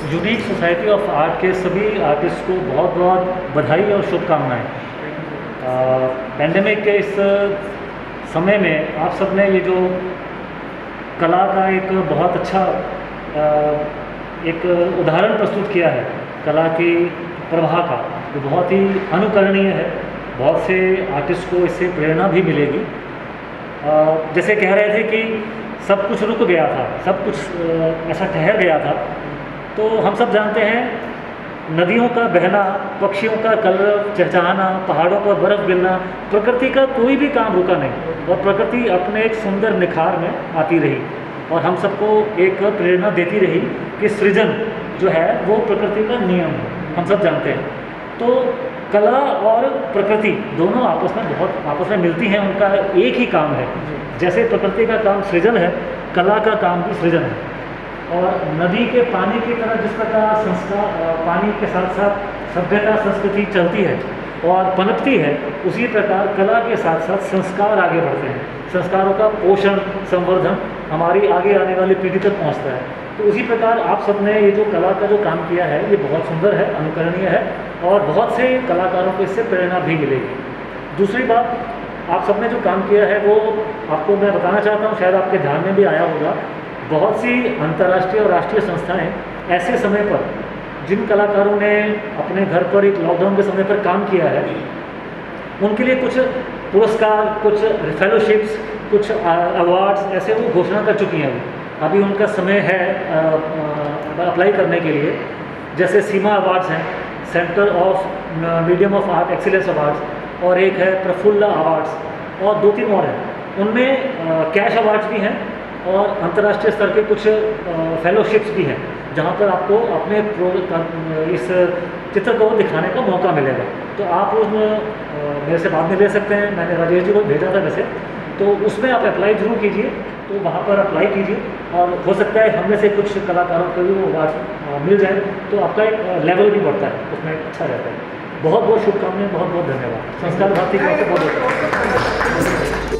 Unique society of art के सभी artist को बहुत बहुत बधाई और शुभकामनाएं। पैंडेमिक के इस समय में आप सब ने ये जो कला का एक बहुत अच्छा एक उदाहरण प्रस्तुत किया है, कला की प्रवाह का, जो बहुत ही अनुकरणीय है। बहुत से आर्टिस्ट को इससे प्रेरणा भी मिलेगी। जैसे कह रहे थे कि सब कुछ रुक गया था, सब कुछ ऐसा ठहर गया था, तो हम सब जानते हैं नदियों का बहना, पक्षियों का कलरव चहचहाना, पहाड़ों पर बर्फ़ गिरना, प्रकृति का कोई भी काम रुका नहीं और प्रकृति अपने एक सुंदर निखार में आती रही और हम सबको एक प्रेरणा देती रही कि सृजन जो है वो प्रकृति का नियम है, हम सब जानते हैं। तो कला और प्रकृति दोनों आपस में मिलती हैं, उनका एक ही काम है। जैसे प्रकृति का काम सृजन है, कला का काम भी सृजन है। और नदी के पानी की तरह जिस प्रकार संस्कार, पानी के साथ साथ सभ्यता संस्कृति चलती है और पनपती है, उसी प्रकार कला के साथ साथ संस्कार आगे बढ़ते हैं। संस्कारों का पोषण, संवर्धन हमारी आगे आने वाली पीढ़ी तक पहुंचता है। तो उसी प्रकार आप सब ने ये जो कला का जो काम किया है, ये बहुत सुंदर है, अनुकरणीय है और बहुत से कलाकारों को इससे प्रेरणा भी मिलेगी। दूसरी बात, आप सब ने जो काम किया है वो आपको मैं बताना चाहता हूँ, शायद आपके ध्यान में भी आया होगा। बहुत सी अंतर्राष्ट्रीय और राष्ट्रीय संस्थाएं ऐसे समय पर, जिन कलाकारों ने अपने घर पर एक लॉकडाउन के समय पर काम किया है, उनके लिए कुछ पुरस्कार, कुछ फेलोशिप्स, कुछ अवार्ड्स ऐसे वो घोषणा कर चुकी हैं। अभी उनका समय है अप्लाई करने के लिए। जैसे सीमा अवार्ड्स हैं, centre of medium of art excellence awards, और एक है प्रफुल्ल अवार्ड्स, और 2-3 और हैं। उनमें कैश अवार्ड्स भी हैं और अंतर्राष्ट्रीय स्तर के कुछ फेलोशिप्स भी हैं, जहाँ पर आपको अपने इस चित्र को दिखाने का मौका मिलेगा। तो आप उस मेरे से बाद में ले सकते हैं, मैंने राजेश जी को भेजा था वैसे, तो उसमें आप अप्लाई जरूर कीजिए। तो वहाँ पर अप्लाई कीजिए और हो सकता है हम में से कुछ कलाकारों को भी वो अवार्ड मिल जाए, तो आपका एक लेवल भी बढ़ता है, उसमें अच्छा रहता है। बहुत बहुत शुभकामनाएं, बहुत बहुत धन्यवाद। संस्कार भारती की ओर से बहुत बहुत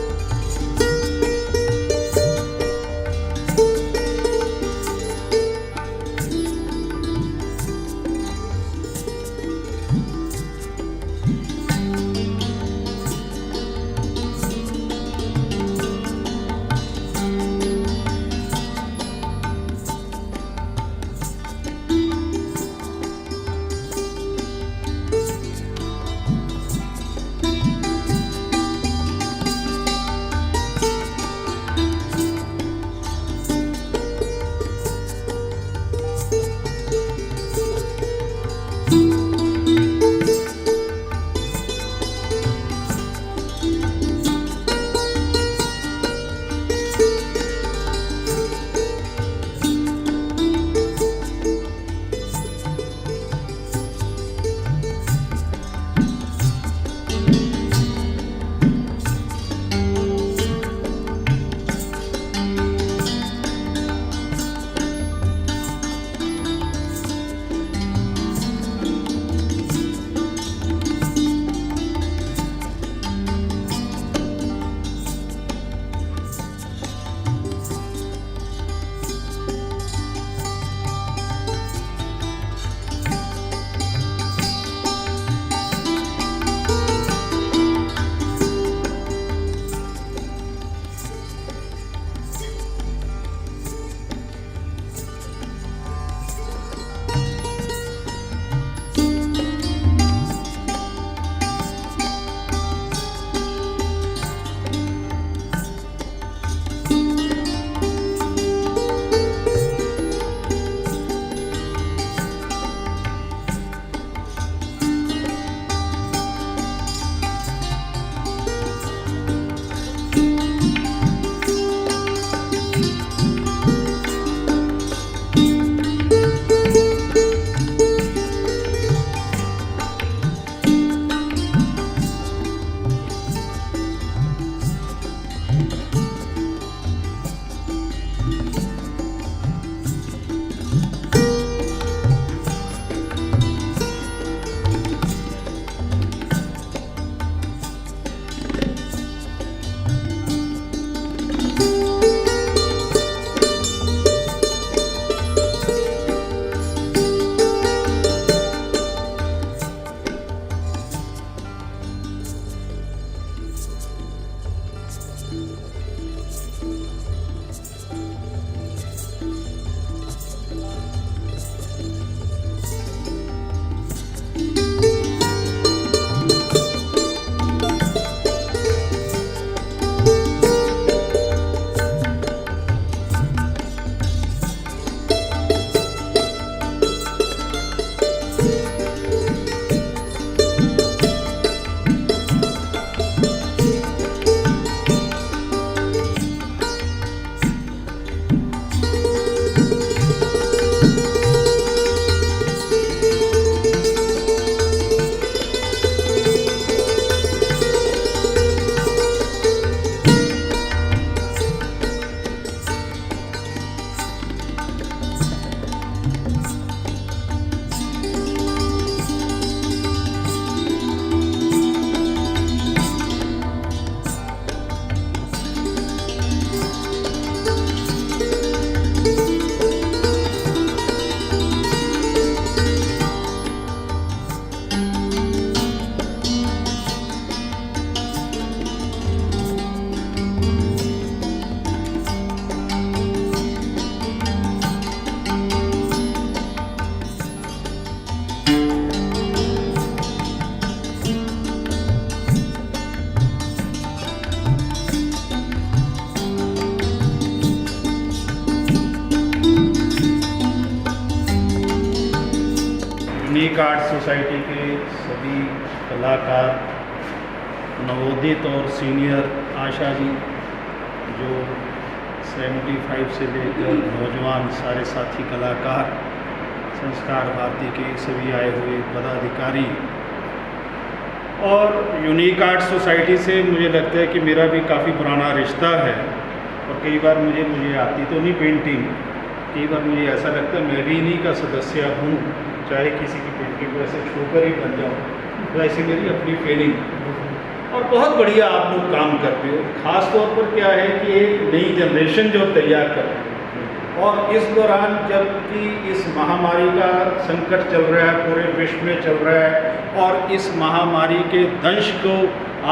यूनिक आर्ट सोसाइटी के सभी कलाकार, नवोदित और सीनियर आशा जी, जो 75 से लेकर नौजवान सारे साथी कलाकार, संस्कार भारती के सभी आए हुए पदाधिकारी, और यूनिक आर्ट सोसाइटी से मुझे लगता है कि मेरा भी काफ़ी पुराना रिश्ता है। और कई बार मुझे आती तो नहीं पेंटिंग, कई बार मुझे ऐसा लगता है मैं भी इन्हीं का सदस्य हूँ, चाहे किसी की पेंटिंग को ऐसे छूकर ही बन जाऊँ, तो ऐसी मेरी अपनी फीलिंग। और बहुत बढ़िया आप लोग काम करते हो। ख़ास तौर पर क्या है कि एक नई जनरेशन जो तैयार कर रहे हो, और इस दौरान जबकि इस महामारी का संकट चल रहा है, पूरे विश्व में चल रहा है, और इस महामारी के दंश को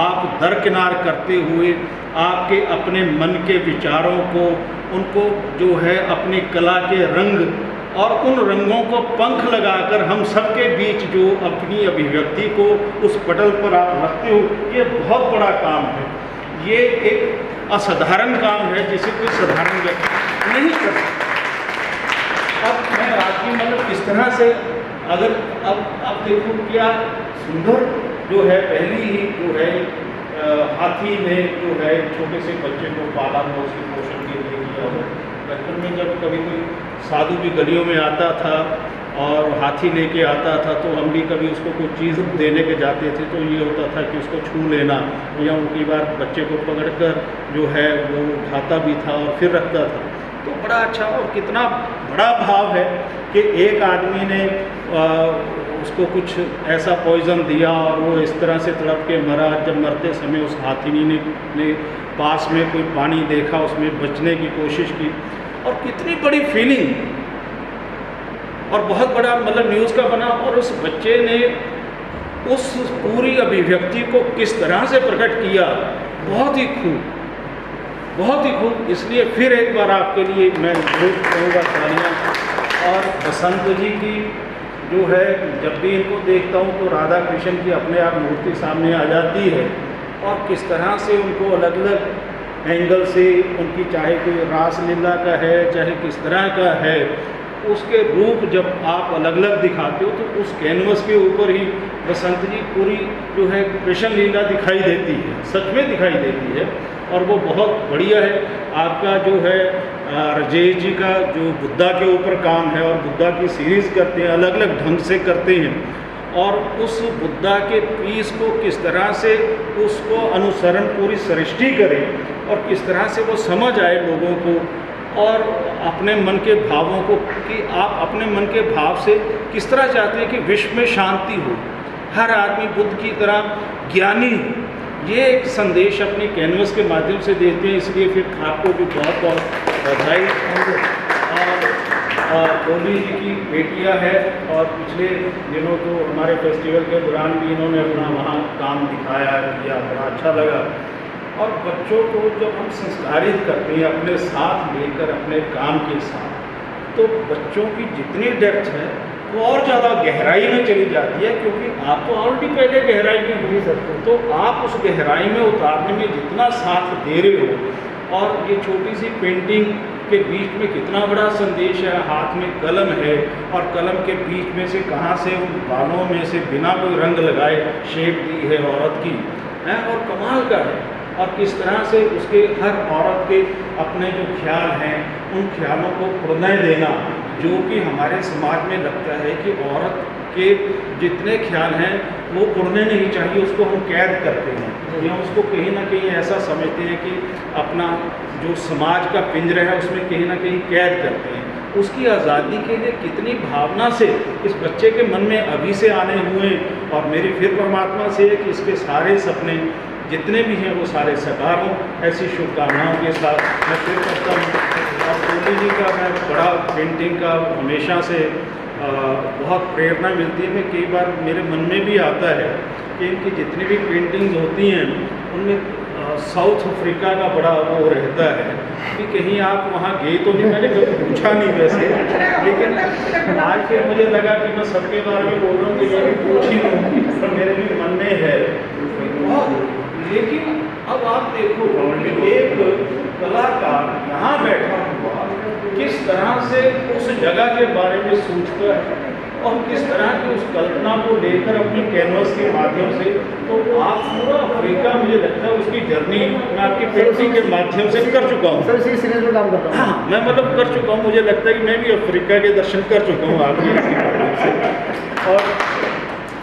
आप दरकिनार करते हुए आपके अपने मन के विचारों को, उनको जो है अपनी कला के रंग और उन रंगों को पंख लगाकर हम सबके बीच जो अपनी अभिव्यक्ति को उस पटल पर आप रखते हो, ये बहुत बड़ा काम है। ये एक असाधारण काम है जिसे कोई साधारण व्यक्ति नहीं कर सकता। अब मैं आपकी मतलब इस तरह से अगर अब देखो क्या सुंदर जो है, पहली ही जो है हाथी ने जो है छोटे से बच्चे को पाला हो, उसके पोषण के लिए किया हो। बचपन में जब कभी कोई साधु भी गलियों में आता था और हाथी लेके आता था, तो हम भी कभी उसको कोई चीज़ देने के जाते थे, तो ये होता था कि उसको छू लेना, या उनकी बार बच्चे को पकड़कर जो है वो उठाता भी था और फिर रखता था। तो बड़ा अच्छा और कितना बड़ा भाव है कि एक आदमी ने उसको कुछ ऐसा पॉइज़न दिया और वो इस तरह से तड़प के मरा। जब मरते समय उस हाथिनी ने पास में कोई पानी देखा, उसमें बचने की कोशिश की, और कितनी बड़ी फीलिंग, और बहुत बड़ा मतलब न्यूज़ का बना। और उस बच्चे ने उस पूरी अभिव्यक्ति को किस तरह से प्रकट किया, बहुत ही खूब, बहुत ही खूब। इसलिए फिर एक बार आपके लिए मैं जरूर कहूँगा तालियाँ। और बसंत जी की जो है, जब भी इनको देखता हूँ तो राधा कृष्ण की अपने आप मूर्ति सामने आ जाती है, और किस तरह से उनको अलग अलग एंगल से उनकी, चाहे कोई रास लीला का है, चाहे किस तरह का है, उसके रूप जब आप अलग अलग दिखाते हो तो उस कैनवस के ऊपर ही बसंत जी पूरी जो है कृष्ण लीला दिखाई देती है, सच में दिखाई देती है। और वो बहुत बढ़िया है। आपका जो है राजेश जी का जो बुद्धा के ऊपर काम है, और बुद्धा की सीरीज़ करते हैं, अलग अलग ढंग से करते हैं, और उस बुद्धा के पीस को किस तरह से उसको अनुसरण पूरी सृष्टि करें, और किस तरह से वो समझ आए लोगों को, और अपने मन के भावों को, कि आप अपने मन के भाव से किस तरह चाहते हैं कि विश्व में शांति हो, हर आदमी बुद्ध की तरह ज्ञानी हो। ये एक संदेश अपनी कैनवस के माध्यम से देते हैं। इसलिए फिर आपको भी बहुत बहुत बधाई। और गोली जी की बेटियां हैं, और पिछले दिनों तो हमारे फेस्टिवल के दौरान भी इन्होंने अपना वहाँ काम दिखाया किया, बड़ा अच्छा लगा। और बच्चों को जब हम संस्कारित करते हैं अपने साथ लेकर, अपने काम के साथ, तो बच्चों की जितनी डेप्थ है वो और ज़्यादा गहराई में चली जाती है, क्योंकि आप तो ऑलरेडी पहले गहराई में हो ही सकते, तो आप उस गहराई में उतारने में जितना साथ दे रहे हो, और ये छोटी सी पेंटिंग के बीच में कितना बड़ा संदेश है। हाथ में कलम है, और कलम के बीच में से कहाँ से उन बालों में से बिना कोई रंग लगाए शेप दी है औरत की, है, और कमाल का है। और किस तरह से उसके हर औरत के अपने जो ख्याल हैं, उन ख्यालों को प्रणय देना, जो कि हमारे समाज में लगता है कि औरत के जितने ख्याल हैं वो उड़ने नहीं चाहिए, उसको हम कैद करते हैं, या उसको कहीं ना कहीं ऐसा समझते हैं कि अपना जो समाज का पिंजरा है उसमें कहीं ना कहीं कैद करते हैं। उसकी आज़ादी के लिए कितनी भावना से इस बच्चे के मन में अभी से आने हुए, और मेरी फिर परमात्मा से है कि इसके सारे सपने जितने भी हैं वो सारे साकार हों। ऐसी शुभकामनाओं के साथ मैं फिर करता हूँ। और गोली जी का मैं बड़ा पेंटिंग का हमेशा से बहुत प्रेरणा मिलती है। मैं कई बार मेरे मन में भी आता है कि इनकी जितनी भी पेंटिंग्स होती हैं उनमें साउथ अफ्रीका का बड़ा वो रहता है कि कहीं आप वहाँ गए तो नहीं, मैंने कभी पूछा नहीं वैसे, लेकिन आज फिर मुझे लगा कि मैं सबके बारे में बोल रहा हूँ कि मैं भी पूछ ही लूँ, पर मेरे भी मन में है। लेकिन अब आप देखो एक कलाकार यहाँ बैठा हुआ किस तरह से उस जगह के बारे में सोचता है, और किस तरह की उस कल्पना को लेकर अपनी कैनवस के माध्यम से, तो आप पूरा अफ्रीका मुझे लगता है उसकी जर्नी मैं आपकी पेंटिंग के माध्यम से कर चुका हूँ। सर इसी सीरीज में काम कर रहा हूँ। हाँ, मैं मतलब कर चुका हूँ, मुझे लगता है कि मैं भी अफ्रीका के दर्शन कर चुका हूँ आपकी इसी माध्यम से। और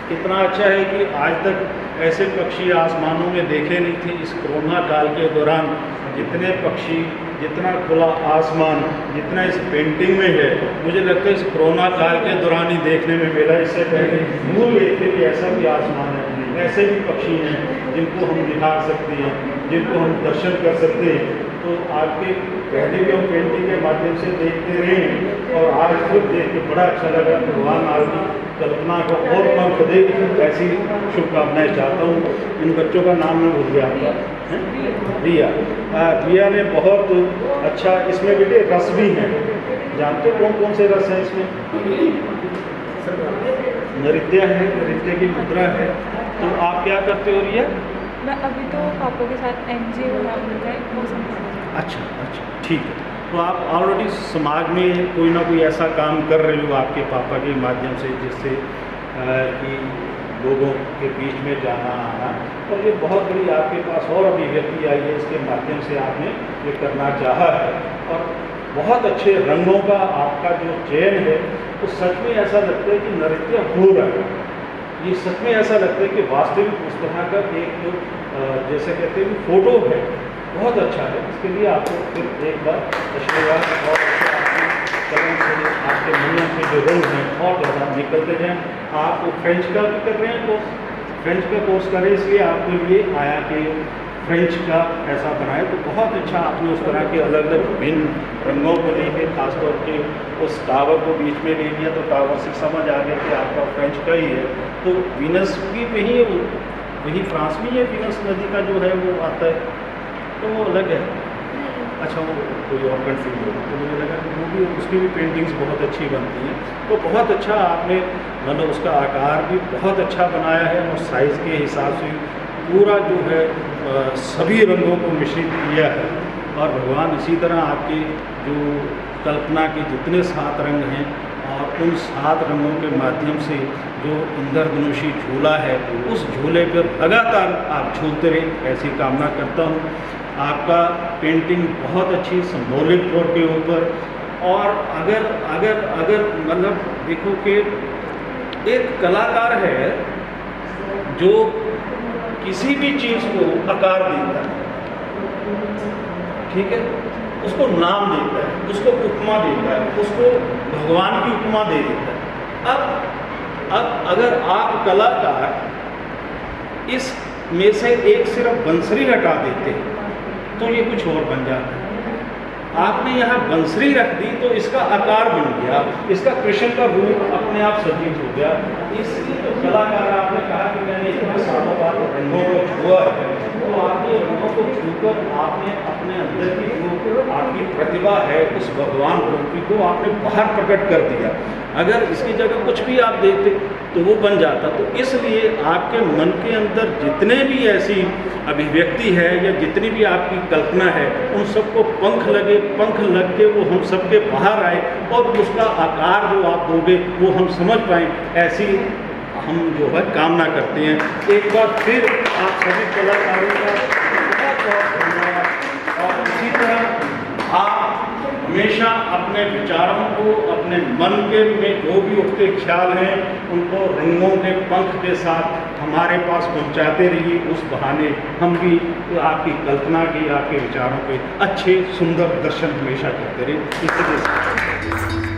कितना अच्छा है कि आज तक ऐसे पक्षी आसमानों में देखे नहीं थे। इस कोरोना काल के दौरान जितने पक्षी, जितना खुला आसमान, जितना इस पेंटिंग में है, मुझे लगता है इस कोरोना काल के दौरान ही देखने में मिला। इससे पहले भूल गए थे कि ऐसा भी आसमान है, ऐसे भी पक्षी हैं जिनको हम दिखा सकते हैं, जिनको हम दर्शन कर सकते हैं। तो आपके पहले भी हम पेंटिंग के माध्यम से देखते रहे हैं और आज खुद देख के बड़ा अच्छा लगा। भगवान आपकी कल्पना को और पंख दे, ऐसी शुभकामनाएं चाहता हूँ। इन बच्चों का नाम मैं भूल गया आपका, रिया। रिया ने बहुत अच्छा, इसमें बेटे रस भी हैं, जानते हो कौन कौन से रस हैं इसमें? नृत्य है, नृत्य की मुद्रा है। तो आप क्या करते हो रिया? मैं अभी तो पापा के साथ NGO है उनका, वो संभालती अच्छा अच्छा, ठीक है। तो आप ऑलरेडी समाज में कोई ना कोई ऐसा काम कर रहे हो आपके पापा के माध्यम से, जिससे कि लोगों के बीच में जाना आना, और ये बहुत बड़ी आपके पास और अभिव्यक्ति आई है, इसके माध्यम से आपने ये करना चाहा है। और बहुत अच्छे रंगों का आपका जो चयन है, तो सच में ऐसा लगता है कि नृत्य हो रहा है। ये सच में ऐसा लगता है कि वास्तविक उस तरह का एक जो जैसे कहते हैं फोटो है, बहुत अच्छा है। इसके लिए आपको फिर एक बार आशीर्वाद और आपकी कलम से आपके मन के जो रंग हैं और ज़्यादा निकलते जाएँ। आप फ्रेंच का भी कर रहे हैं कोर्स, फ्रेंच का कोर्स करें, इसलिए आपको ये आया कि फ्रेंच का ऐसा बनाए। तो बहुत अच्छा आपने उस तरह के अलग अलग भिन्न रंगों को लेके खासतौर के उस टावर को बीच में ले लिया, तो टावर से समझ आ गया कि आपका फ्रेंच का ही है। तो वीनस भी वही है, वही फ्रांस में है, वीनस नदी का जो है वो आता है, तो वो अलग है। अच्छा, वो कोई और कंट्री में, तो मुझे लगा कि वो भी, उसकी भी पेंटिंग्स बहुत अच्छी बनती हैं। तो बहुत अच्छा आपने मतलब उसका आकार भी बहुत अच्छा बनाया है और साइज़ के हिसाब से पूरा जो है सभी रंगों को मिश्रित किया है। और भगवान इसी तरह आपके जो कल्पना के जितने 7 रंग हैं और उन 7 रंगों के माध्यम से जो इंद्रधनुषी झूला है, उस झूले पर लगातार आप झूलते रहें, ऐसी कामना करता हूँ। आपका पेंटिंग बहुत अच्छी सिंबॉलिक तौर के ऊपर, और अगर अगर अगर मतलब देखो कि एक कलाकार है जो किसी भी चीज़ को आकार देता है, ठीक है, उसको नाम देता है, उसको उपमा देता है, उसको भगवान की उपमा दे देता है। अब अगर आप कलाकार इस में से एक सिर्फ बंसरी हटा देते तो ये कुछ और बन जाता है। आपने यहाँ बंसरी रख दी तो इसका आकार बन गया, इसका कृष्ण का रूप अपने आप सजीव हो गया। इसलिए तो कलाकार, आपने कहा कि मैंने इतने सालों बाद रंगों को छुआ है, तो आपने रंगों को छूकर आपने अपने अंदर की जो आपकी प्रतिभा है उस भगवान रूपी को आपने बाहर प्रकट कर दिया। अगर इसकी जगह कुछ भी आप देखते तो वो बन जाता। तो इसलिए आपके मन के अंदर जितने भी ऐसी अभिव्यक्ति है या जितनी भी आपकी कल्पना है, उन सबको पंख लग के वो हम सबके बाहर आए और उसका आकार जो आप दोगे वो हम समझ पाएँ, ऐसी हम जो है कामना करते हैं। एक बार फिर आप सभी कलाकारों का बहुत बहुत धन्यवाद। और इसी तरह आप हमेशा अपने विचारों को, अपने मन के में जो भी उठते ख्याल हैं, उनको रंगों के पंख के साथ हमारे पास पहुंचाते रहिए। उस बहाने हम भी आपकी कल्पना की, आपके विचारों के अच्छे सुंदर दर्शन हमेशा करते रहे। इसलिए